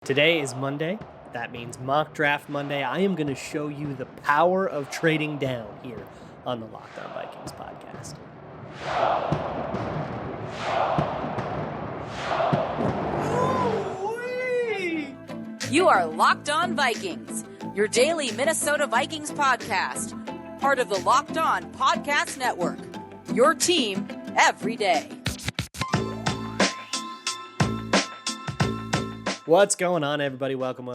Today is Monday. That means Mock Draft Monday. I am going to show you the power of trading down here on the Locked On Vikings podcast. You are Locked On Vikings, your daily Minnesota Vikings podcast, part of the Locked On Podcast Network, your team every day. What's going on, everybody? Welcome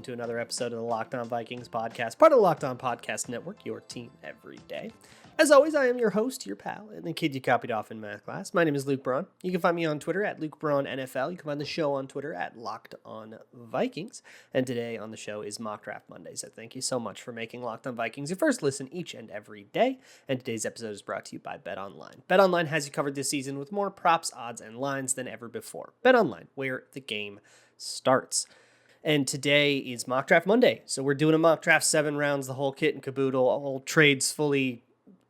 to another episode of the Locked On Vikings podcast, part of the Locked On Podcast Network, your team every day. As always, I am your host, your pal, and the kid you copied off in math class. My name is Luke Braun. You can find me on Twitter at Luke Braun NFL. You can find the show on Twitter at Locked On Vikings. And today on the show is Mock Draft Monday. So thank you so much for making Locked On Vikings your first listen each and every day. And today's episode is brought to you by BetOnline. BetOnline has you covered this season with more props, odds, and lines than ever before. BetOnline, where the game starts. And today is Mock Draft Monday. So we're doing a mock draft, 7 rounds, the whole kit and caboodle, all trades fully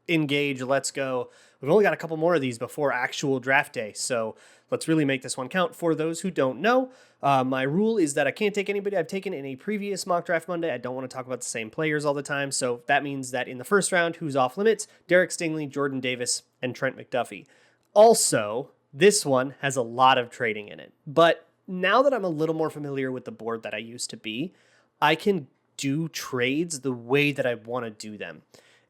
engaged. Let's go. We've only got a couple more of these before actual draft day. So let's really make this one count. For those who don't know, my rule is that I can't take anybody I've taken in a previous Mock Draft Monday. I don't want to talk about the same players all the time. So that means that in the first round, who's off limits? Derek Stingley, Jordan Davis, and Trent McDuffie. Also, this one has a lot of trading in it. But now that I'm a little more familiar with the board that I used to be, I can do trades the way that I want to do them.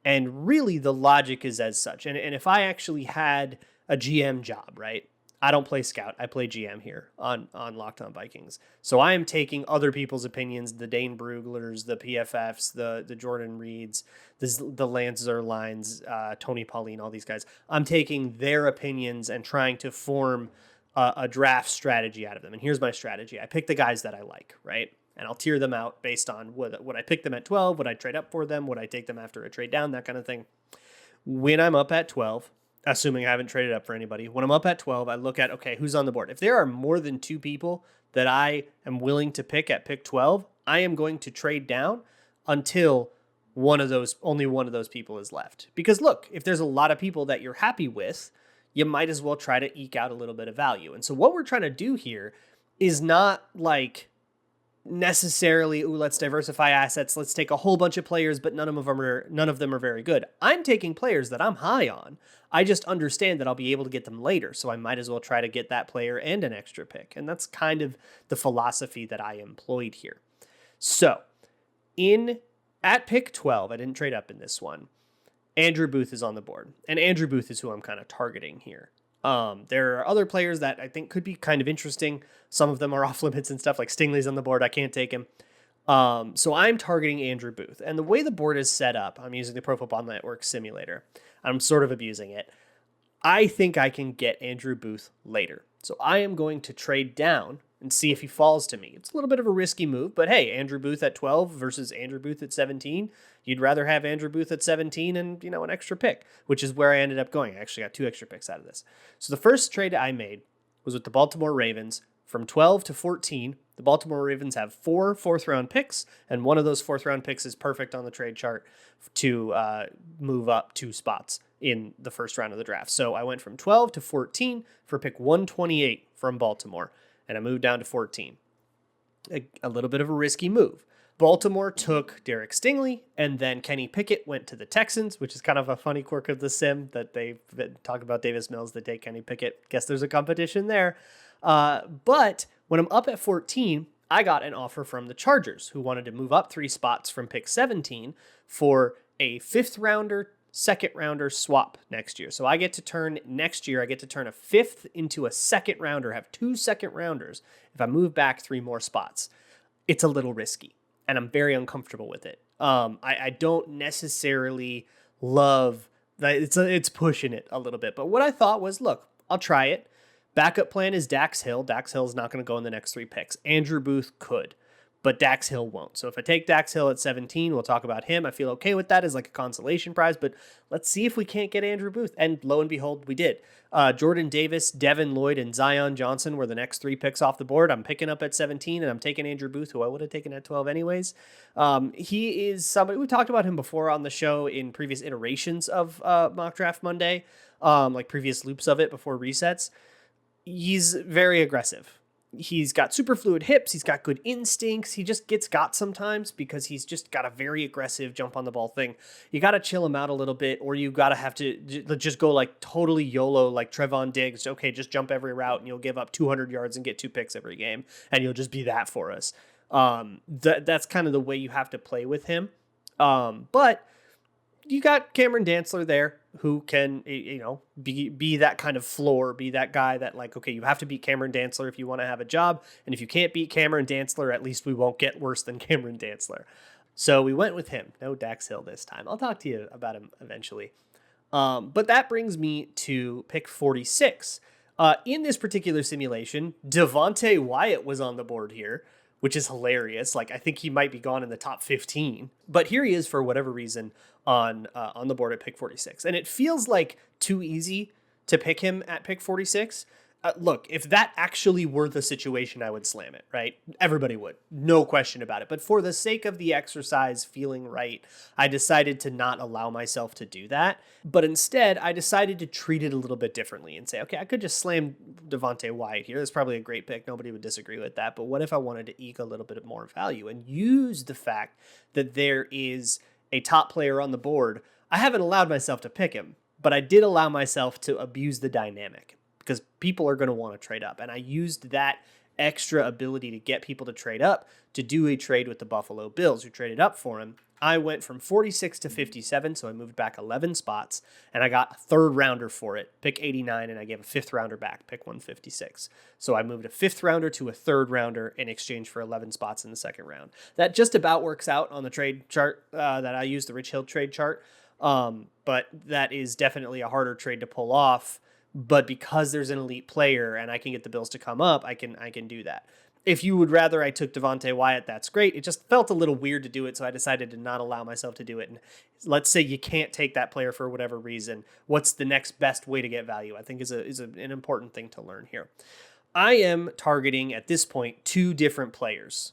And really the logic is as such. And if I actually had a GM job, right? I don't play scout. I play GM here on Locked On Vikings. So I am taking other people's opinions, the Dane Bruglers, the PFFs, the Jordan Reeds, the Lance Zierleins, Tony Pauline, all these guys. I'm taking their opinions and trying to form a draft strategy out of them. And here's my strategy. I pick the guys that I like, right? And I'll tier them out based on would I pick them at 12, would I trade up for them, would I take them after a trade down, that kind of thing. When I'm up at 12, assuming I haven't traded up for anybody, when I'm up at 12, I look at, okay, who's on the board? If there are more than 2 people that I am willing to pick at pick 12, I am going to trade down until only one of those people is left. Because look, if there's a lot of people that you're happy with, you might as well try to eke out a little bit of value. And so what we're trying to do here is not like necessarily, let's diversify assets, let's take a whole bunch of players, but none of them are very good. I'm taking players that I'm high on. I just understand that I'll be able to get them later, so I might as well try to get that player and an extra pick. And that's kind of the philosophy that I employed here. So, at pick 12, I didn't trade up in this one. Andrew Booth is on the board, and Andrew Booth is who I'm kind of targeting here. There are other players that I think could be kind of interesting. Some of them are off limits and stuff, like Stingley's on the board. I can't take him. So I'm targeting Andrew Booth. And the way the board is set up, I'm using the Pro Football Network simulator. I'm sort of abusing it. I think I can get Andrew Booth later. So I am going to trade down and see if he falls to me. It's a little bit of a risky move, but hey, Andrew Booth at 12 versus Andrew Booth at 17. You'd rather have Andrew Booth at 17 and, an extra pick, which is where I ended up going. I actually got 2 extra picks out of this. So the first trade I made was with the Baltimore Ravens. From 12 to 14, the Baltimore Ravens have 4 fourth-round picks, and one of those fourth-round picks is perfect on the trade chart to move up 2 spots in the first round of the draft. So I went from 12 to 14 for pick 128 from Baltimore, and I moved down to 14. A little bit of a risky move. Baltimore took Derek Stingley, and then Kenny Pickett went to the Texans, which is kind of a funny quirk of the sim that they talk about Davis Mills, they take Kenny Pickett. Guess there's a competition there. But when I'm up at 14, I got an offer from the Chargers, who wanted to move up 3 spots from pick 17 for a 5th rounder, 2nd rounder swap next year. So I get to turn a 5th into a 2nd rounder, have 2 2nd rounders if I move back 3 more spots. It's a little risky, and I'm very uncomfortable with it. I don't necessarily love that. It's pushing it a little bit. But what I thought was, look, I'll try it. Backup plan is Dax Hill. Dax Hill's not going to go in the next 3 picks. Andrew Booth could, but Dax Hill won't. So if I take Dax Hill at 17, we'll talk about him. I feel okay with that as like a consolation prize, but let's see if we can't get Andrew Booth. And lo and behold, we did. Jordan Davis, Devin Lloyd, and Zion Johnson were the next 3 picks off the board. I'm picking up at 17, and I'm taking Andrew Booth, who I would have taken at 12 anyways. He is somebody, we talked about him before on the show in previous iterations of Mock Draft Monday, like previous loops of it before resets. He's very aggressive. He's got super fluid hips. He's got good instincts. He just gets got sometimes because he's just got a very aggressive jump on the ball thing. You got to chill him out a little bit, or you got to have to just go like totally YOLO, like Trevon Diggs. Okay, just jump every route and you'll give up 200 yards and get 2 picks every game, and you'll just be that for us. That's kind of the way you have to play with him. But you got Cameron Dantzler there who can, be that kind of floor, be that guy that like, okay, you have to beat Cameron Dantzler if you want to have a job. And if you can't beat Cameron Dantzler, at least we won't get worse than Cameron Dantzler. So we went with him. No Dax Hill this time. I'll talk to you about him eventually. But that brings me to pick 46. In this particular simulation, Devonte Wyatt was on the board here, which is hilarious. Like, I think he might be gone in the top 15, but here he is for whatever reason on the board at pick 46. And it feels like too easy to pick him at pick 46. Look, if that actually were the situation, I would slam it, right? Everybody would, no question about it. But for the sake of the exercise feeling right, I decided to not allow myself to do that. But instead, I decided to treat it a little bit differently and say, okay, I could just slam Devonte Wyatt here. That's probably a great pick. Nobody would disagree with that. But what if I wanted to eke a little bit more value and use the fact that there is a top player on the board? I haven't allowed myself to pick him, but I did allow myself to abuse the dynamic, because people are going to want to trade up. And I used that extra ability to get people to trade up to do a trade with the Buffalo Bills, who traded up for him. I went from 46 to 57, so I moved back 11 spots, and I got a third rounder for it, pick 89, and I gave a fifth rounder back, pick 156. So I moved a fifth rounder to a third rounder in exchange for 11 spots in the second round. That just about works out on the trade chart that I used, the Rich Hill trade chart, but that is definitely a harder trade to pull off. But because there's an elite player and I can get the Bills to come up, I can do that. If you would rather I took Devonte Wyatt, that's great. It just felt a little weird to do it, so I decided to not allow myself to do it. And let's say you can't take that player for whatever reason. What's the next best way to get value? I think is an important thing to learn here. I am targeting at this point 2 different players: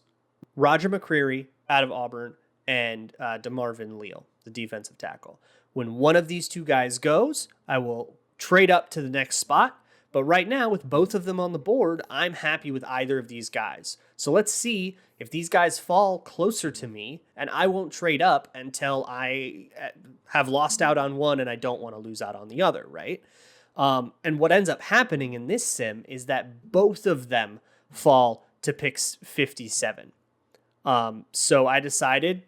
Roger Mccreery out of Auburn and DeMarvin Leal, the defensive tackle. When one of these 2 guys goes, I will trade up to the next spot. But right now, with both of them on the board, I'm happy with either of these guys. So let's see if these guys fall closer to me, and I won't trade up until I have lost out on one and I don't want to lose out on the other, right? And what ends up happening in this sim is that both of them fall to pick 57. So I decided,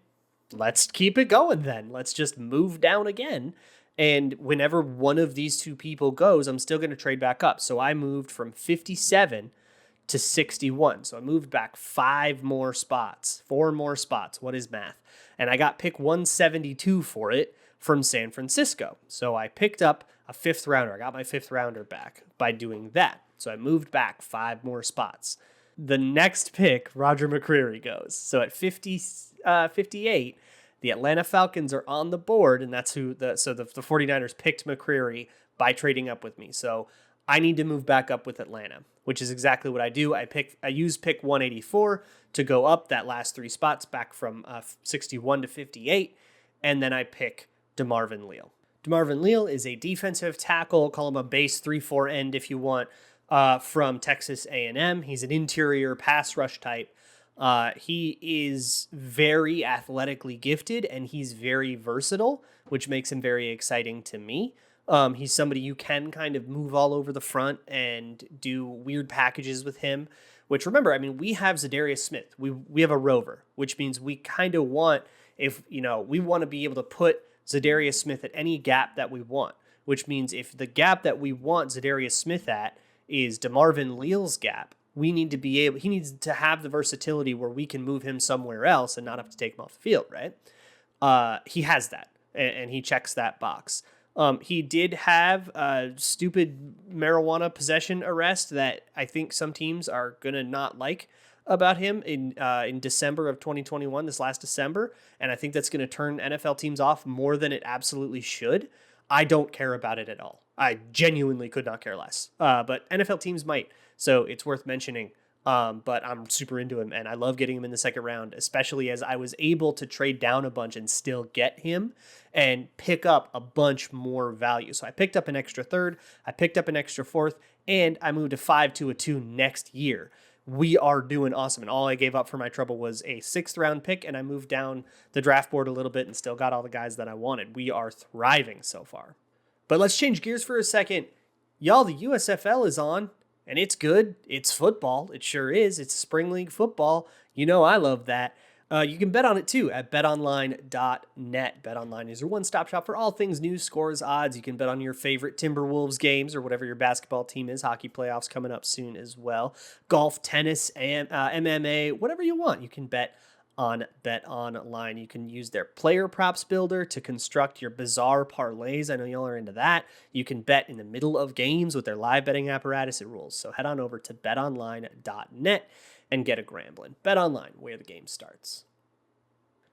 let's keep it going then. Let's just move down again. And whenever one of these 2 people goes, I'm still going to trade back up. So I moved from 57 to 61. So I moved back 4 more spots. What is math? And I got pick 172 for it from San Francisco. So I picked up a fifth rounder. I got my fifth rounder back by doing that. So I moved back 5 more spots. The next pick, Roger Mccreery goes. So at 58, the Atlanta Falcons are on the board, and that's who the 49ers picked Mccreery by trading up with me. So I need to move back up with Atlanta, which is exactly what I do. I use pick 184 to go up that last 3 spots back from 61 to 58, and then I pick DeMarvin Leal. DeMarvin Leal is a defensive tackle, call him a base 3-4 end if you want, from Texas A&M. He's an interior pass rush type. He is very athletically gifted and he's very versatile, which makes him very exciting to me. He's somebody you can kind of move all over the front and do weird packages with him, which remember, I mean, we have Zadarius Smith. We have a rover, which means we kind of want, we want to be able to put Zadarius Smith at any gap that we want, which means if the gap that we want Zadarius Smith at is DeMarvin Leal's gap, he needs to have the versatility where we can move him somewhere else and not have to take him off the field, right? He has that, and he checks that box. He did have a stupid marijuana possession arrest that I think some teams are going to not like about him in December of 2021, this last December, and I think that's going to turn NFL teams off more than it absolutely should. I don't care about it at all. I genuinely could not care less, but NFL teams might. So it's worth mentioning, but I'm super into him, and I love getting him in the second round, especially as I was able to trade down a bunch and still get him and pick up a bunch more value. So I picked up an extra third, I picked up an extra fourth, and I moved a 5 to a 2 next year, we are doing awesome. And all I gave up for my trouble was a 6th round pick, and I moved down the draft board a little bit and still got all the guys that I wanted. We are thriving so far. But let's change gears for a second. Y'all, the USFL is on, and it's good. It's football. It sure is. It's spring league football. You know I love that. You can bet on it too at betonline.net. BetOnline is your one-stop shop for all things news, scores, odds. You can bet on your favorite Timberwolves games or whatever your basketball team is. Hockey playoffs coming up soon as well. Golf, tennis, and MMA, whatever you want. You can bet on BetOnline. You can use their player props builder to construct your bizarre parlays. I know y'all are into that. You can bet in the middle of games with their live betting apparatus. It rules. So head on over to betonline.net and get a grambling. BetOnline, where the game starts.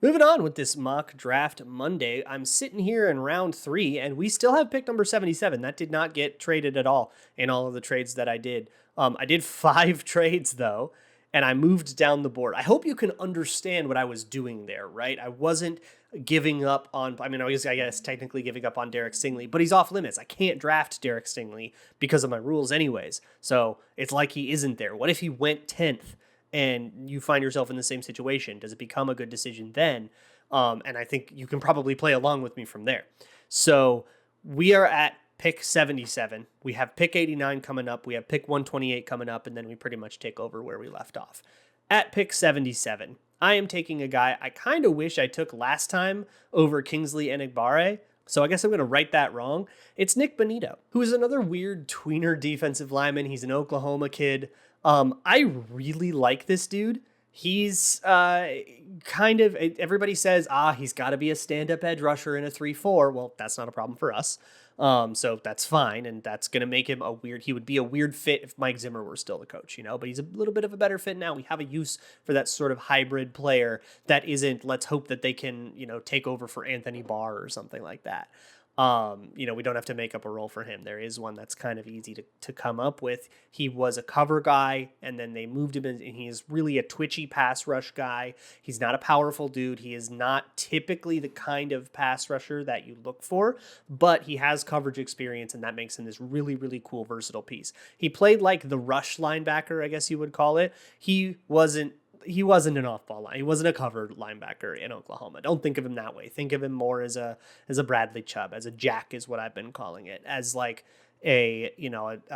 Moving on with this mock draft Monday, I'm sitting here in round 3, and we still have pick number 77. That did not get traded at all in all of the trades that I did. I did 5 trades, though, and I moved down the board. I hope you can understand what I was doing there, right? I wasn't giving up on, I was, I guess, technically giving up on Derek Stingley, but he's off limits. I can't draft Derek Stingley because of my rules anyways. So it's like he isn't there. What if he went 10th? And you find yourself in the same situation? Does it become a good decision then? And I think you can probably play along with me from there. So we are at pick 77. We have pick 89 coming up. We have pick 128 coming up, and then we pretty much take over where we left off. At pick 77, I am taking a guy I kind of wish I took last time over Kingsley Enagbare. So I guess I'm going to write that wrong. It's Nick Bonito, who is another weird tweener defensive lineman. He's an Oklahoma kid. I really like this dude. He's kind of, everybody says, he's got to be a stand-up edge rusher in a 3-4. Well, that's not a problem for us. So that's fine, and that's going to make him he would be a weird fit if Mike Zimmer were still the coach, but he's a little bit of a better fit now. We have a use for that sort of hybrid player that isn't, let's hope that they can, take over for Anthony Barr or something like that. We don't have to make up a role for him. There is one that's kind of easy to come up with. He was a cover guy, and then they moved him in, and he is really a twitchy pass rush guy. He's not a powerful dude. He is not typically the kind of pass rusher that you look for, but he has coverage experience, and that makes him this really, really cool, versatile piece. He played like the rush linebacker, I guess you would call it. He wasn't an off-ball line. He wasn't a covered linebacker in Oklahoma. Don't think of him that way. Think of him more as a Bradley Chubb, as a jack is what I've been calling it, as like a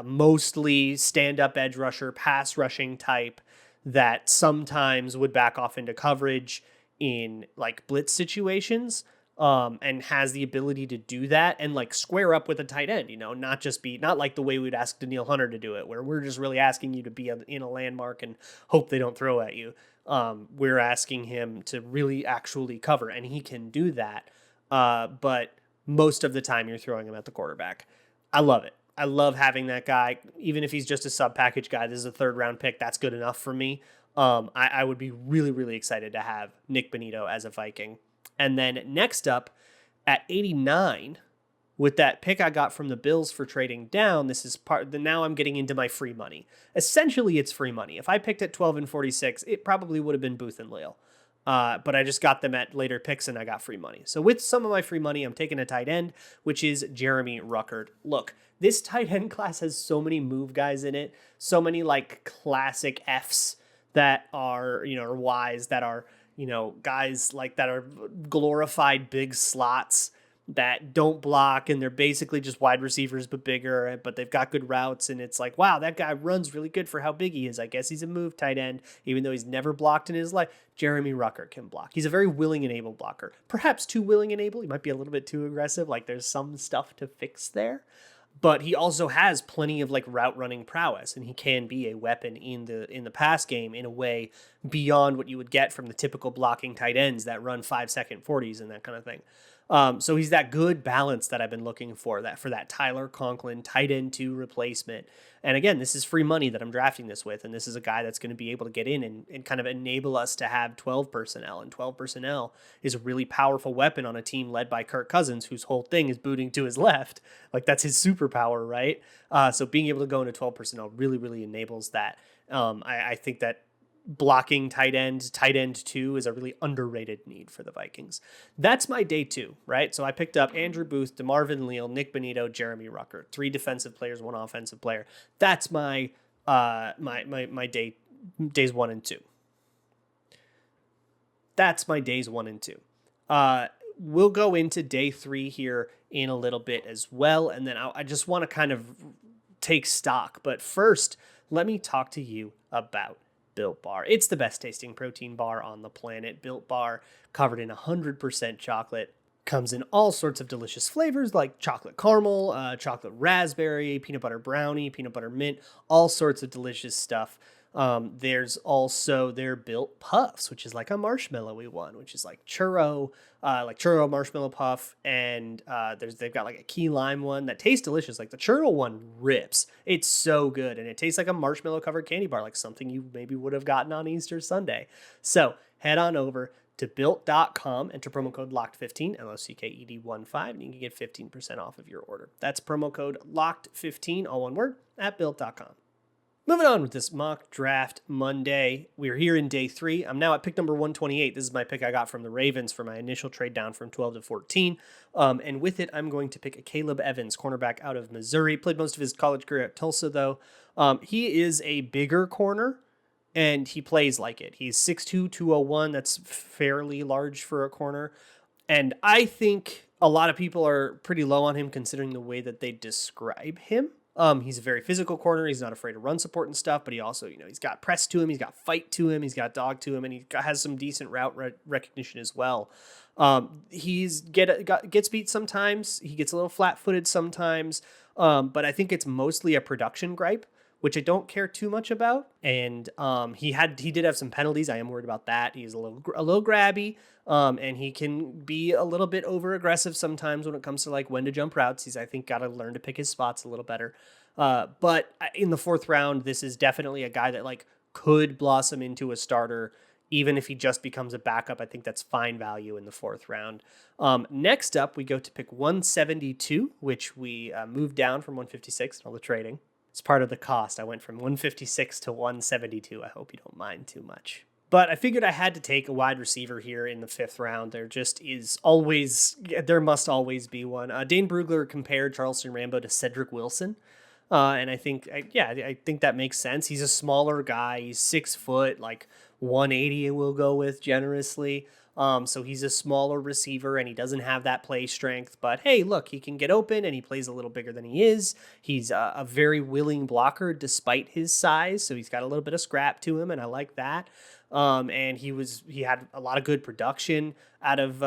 mostly stand-up edge rusher, pass rushing type that sometimes would back off into coverage in like blitz situations. And has the ability to do that and like square up with a tight end, not like the way we'd ask Danielle Hunter to do it, where we're just really asking you to be in a landmark and hope they don't throw at you. We're asking him to really actually cover, and he can do that. But most of the time you're throwing him at the quarterback. I love it. I love having that guy, even if he's just a sub package guy. This is a 3rd round pick. That's good enough for me. I would be really, really excited to have Nick Bonito as a Viking. And then next up at 89, with that pick I got from the Bills for trading down, this is now I'm getting into my free money. Essentially, it's free money. If I picked at 12 and 46, it probably would have been Booth and Leal. But I just got them at later picks and I got free money. So with some of my free money, I'm taking a tight end, which is Jeremy Ruckert. Look, this tight end class has so many move guys in it, so many like classic Fs that are, or Ys that are, guys like that are glorified big slots that don't block, and they're basically just wide receivers, but bigger, but they've got good routes. And it's like, wow, that guy runs really good for how big he is. I guess he's a move tight end, even though he's never blocked in his life. Jeremy Ruckert can block. He's a very willing and able blocker, perhaps too willing and able. He might be a little bit too aggressive. Like there's some stuff to fix there. But he also has plenty of like route running prowess, and he can be a weapon in the pass game in a way beyond what you would get from the typical blocking tight ends that run 5-second 40s and that kind of thing. So he's that good balance that I've been looking for that Tyler Conklin tight end 2 replacement. And again, this is free money that I'm drafting this with. And this is a guy that's going to be able to get in and kind of enable us to have 12 personnel. And 12 personnel is a really powerful weapon on a team led by Kirk Cousins, whose whole thing is booting to his left. Like that's his superpower, right? So being able to go into 12 personnel really, really enables that. I think that blocking tight end 2 is a really underrated need for the Vikings. That's my day 2, right? So I picked up Andrew Booth, DeMarvin Leal, Nick Bonito, Jeremy Ruckert, 3 defensive players, 1 offensive player. That's my my day days 1 and 2. That's my days 1 and 2. We'll go into day 3 here in a little bit as well. And then I just want to kind of take stock. But first, let me talk to you about Built Bar. It's the best tasting protein bar on the planet. Built Bar, covered in 100% chocolate. Comes in all sorts of delicious flavors like chocolate caramel, chocolate raspberry, peanut butter brownie, peanut butter mint, all sorts of delicious stuff. There's also their Built Puffs, which is like a marshmallowy one, which is like churro marshmallow puff. And they've got like a key lime one that tastes delicious. Like the churro one rips. It's so good. And it tastes like a marshmallow covered candy bar, like something you maybe would have gotten on Easter Sunday. So head on over to built.com, enter promo code LOCKED15, LOCKED15, and you can get 15% off of your order. That's promo code LOCKED15, all one word, at built.com. Moving on with this mock draft Monday. We're here in day 3. I'm now at pick number 128. This is my pick I got from the Ravens for my initial trade down from 12 to 14. And with it, I'm going to pick a Caleb Evans, cornerback out of Missouri. Played most of his college career at Tulsa, though. He is a bigger corner, and he plays like it. He's 6'2", 201. That's fairly large for a corner. And I think a lot of people are pretty low on him considering the way that they describe him. He's a very physical corner. He's not afraid of run support and stuff, but he also, he's got press to him. He's got fight to him. He's got dog to him, and he has some decent route recognition as well. He's gets beat sometimes. He gets a little flat-footed sometimes. But I think it's mostly a production gripe, which I don't care too much about. And he did have some penalties. I am worried about that. He's a little grabby, and he can be a little bit over aggressive sometimes when it comes to like when to jump routes. He's, I think, got to learn to pick his spots a little better. But in the 4th round, this is definitely a guy that like could blossom into a starter. Even if he just becomes a backup, I think that's fine value in the 4th round. Next up, we go to pick 172, which we moved down from 156 in all the trading. It's part of the cost. I went from 156 to 172. I hope you don't mind too much. But I figured I had to take a wide receiver here in the 5th round. There must always be one. Dane Brugler compared Charleston Rambo to Cedric Wilson. And I think that makes sense. He's a smaller guy. He's 6 foot, like 180 we'll go with generously. So he's a smaller receiver and he doesn't have that play strength, but hey, look, he can get open and he plays a little bigger than he is. He's a very willing blocker despite his size. So he's got a little bit of scrap to him and I like that. And he had a lot of good production out of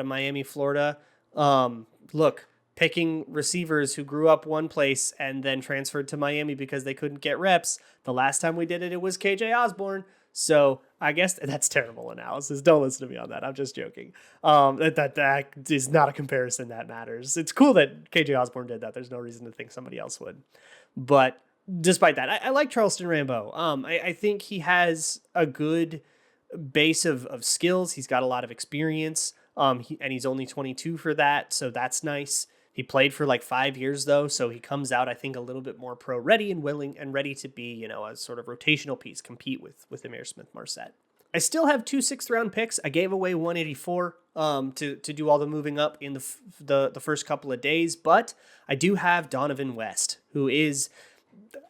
Miami, Florida. Look, picking receivers who grew up one place and then transferred to Miami because they couldn't get reps. The last time we did it, it was KJ Osborne. So I guess that's terrible analysis. Don't listen to me on that. I'm just joking. That is not a comparison that matters. It's cool that KJ Osborne did that. There's no reason to think somebody else would. But despite that, I like Charleston Rambo. I think he has a good base of skills. He's got a lot of experience. And he's only 22 for that. So that's nice. He played for like 5 years though. So he comes out, I think, a little bit more pro ready and willing and ready to be, a sort of rotational piece, compete with Amir Smith-Marset. I still have 2 6th round picks. I gave away 184 to do all the moving up in the first couple of days, but I do have Donovan West, who is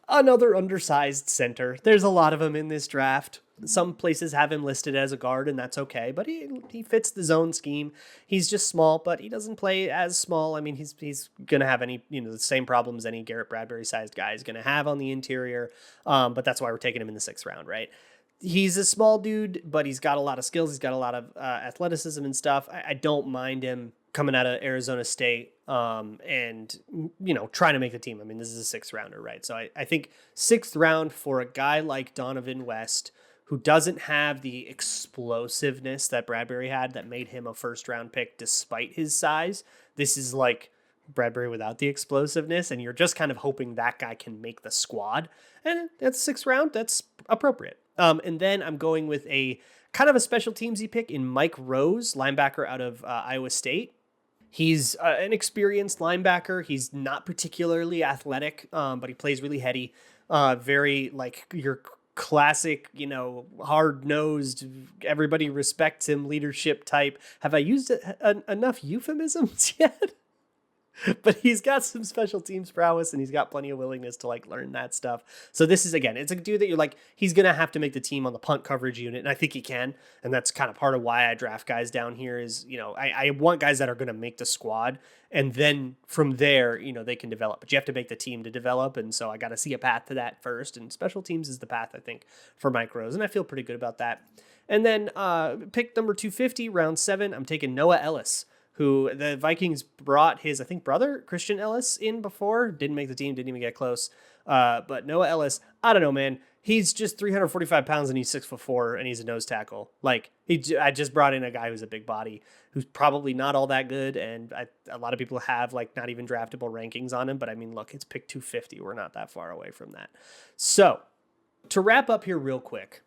another undersized center. There's a lot of them in this draft. Some places have him listed as a guard, and that's okay, but he fits the zone scheme. He's just small, but he doesn't play as small. I mean, he's going to have the same problems any Garrett Bradbury-sized guy is going to have on the interior, but that's why we're taking him in the 6th round, right? He's a small dude, but he's got a lot of skills. He's got a lot of athleticism and stuff. I don't mind him coming out of Arizona State and, trying to make the team. I mean, this is a 6th rounder, right? So I think 6th round for a guy like Donovan West, who doesn't have the explosiveness that Bradbury had that made him a 1st round pick despite his size. This is like Bradbury without the explosiveness, and you're just kind of hoping that guy can make the squad. And that's 6th round. That's appropriate. And then I'm going with a kind of a special teamsy pick in Mike Rose, linebacker out of Iowa State. He's an experienced linebacker. He's not particularly athletic, but he plays really heady. Very like your classic, hard-nosed, everybody respects him leadership type. Have I used enough euphemisms yet? But he's got some special teams prowess and he's got plenty of willingness to like learn that stuff. So this is, again, it's a dude that you're like, he's going to have to make the team on the punt coverage unit. And I think he can. And that's kind of part of why I draft guys down here is, I want guys that are going to make the squad. And then from there, they can develop, but you have to make the team to develop. And so I got to see a path to that first. And special teams is the path, I think, for Mike Rose. And I feel pretty good about that. And then pick number 250, round 7, I'm taking Noah Ellis, who the Vikings brought his, I think, brother, Christian Ellis, in before. Didn't make the team, didn't even get close. But Noah Ellis, I don't know, man. He's just 345 pounds and he's 6'4" and he's a nose tackle. Like, I just brought in a guy who's a big body, who's probably not all that good. And a lot of people have, like, not even draftable rankings on him. But, I mean, look, it's pick 250. We're not that far away from that. So, to wrap up here real quick,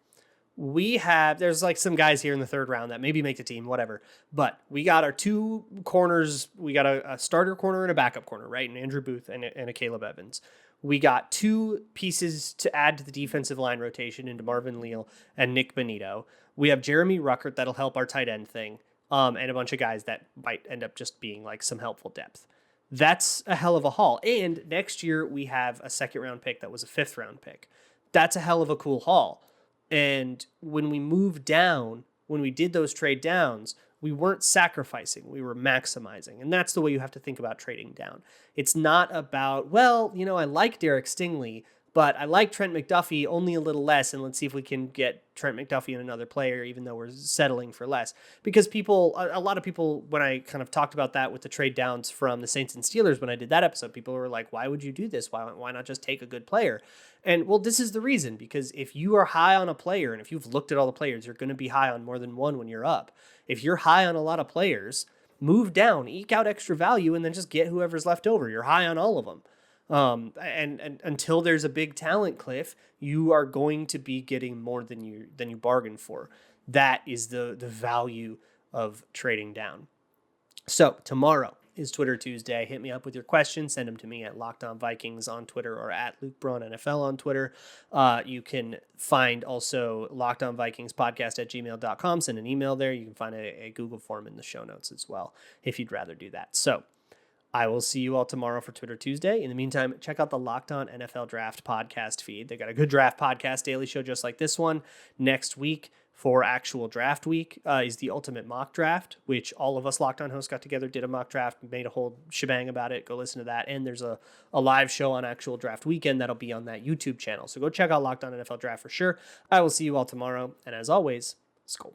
there's like some guys here in the 3rd round that maybe make the team, whatever. But we got our 2 corners. We got a starter corner and a backup corner, right? And Andrew Booth and a Caleb Evans. We got 2 pieces to add to the defensive line rotation into DeMarvin Leal and Nick Bonito. We have Jeremy Ruckert that'll help our tight end thing, and a bunch of guys that might end up just being like some helpful depth. That's a hell of a haul. And next year we have a 2nd round pick that was a 5th round pick. That's a hell of a cool haul. And when we moved down, when we did those trade downs, we weren't sacrificing, we were maximizing. And that's the way you have to think about trading down. It's not about, well, I like Derek Stingley, but I like Trent McDuffie only a little less, and let's see if we can get Trent McDuffie and another player, even though we're settling for less. Because a lot of people, when I kind of talked about that with the trade downs from the Saints and Steelers, when I did that episode, people were like, why would you do this? Why not just take a good player? And well, this is the reason, because if you are high on a player, and if you've looked at all the players, you're going to be high on more than one when you're up. If you're high on a lot of players, move down, eke out extra value, and then just get whoever's left over. You're high on all of them. And until there's a big talent cliff, you are going to be getting more than you bargained for. That is the value of trading down. So tomorrow is Twitter Tuesday. Hit me up with your questions. Send them to me at Locked On Vikings on Twitter or at Luke Braun NFL on Twitter. You can find also Locked On Vikings podcast at gmail.com. Send an email there. You can find a Google form in the show notes as well, if you'd rather do that. So I will see you all tomorrow for Twitter Tuesday. In the meantime, check out the Locked On NFL Draft podcast feed. They got a good draft podcast daily show just like this one. Next week, for actual draft week, is the ultimate mock draft, which all of us Locked On hosts got together, did a mock draft, made a whole shebang about it. Go listen to that. And there's a live show on actual draft weekend that'll be on that YouTube channel. So go check out Locked On NFL Draft for sure. I will see you all tomorrow. And as always, Skol.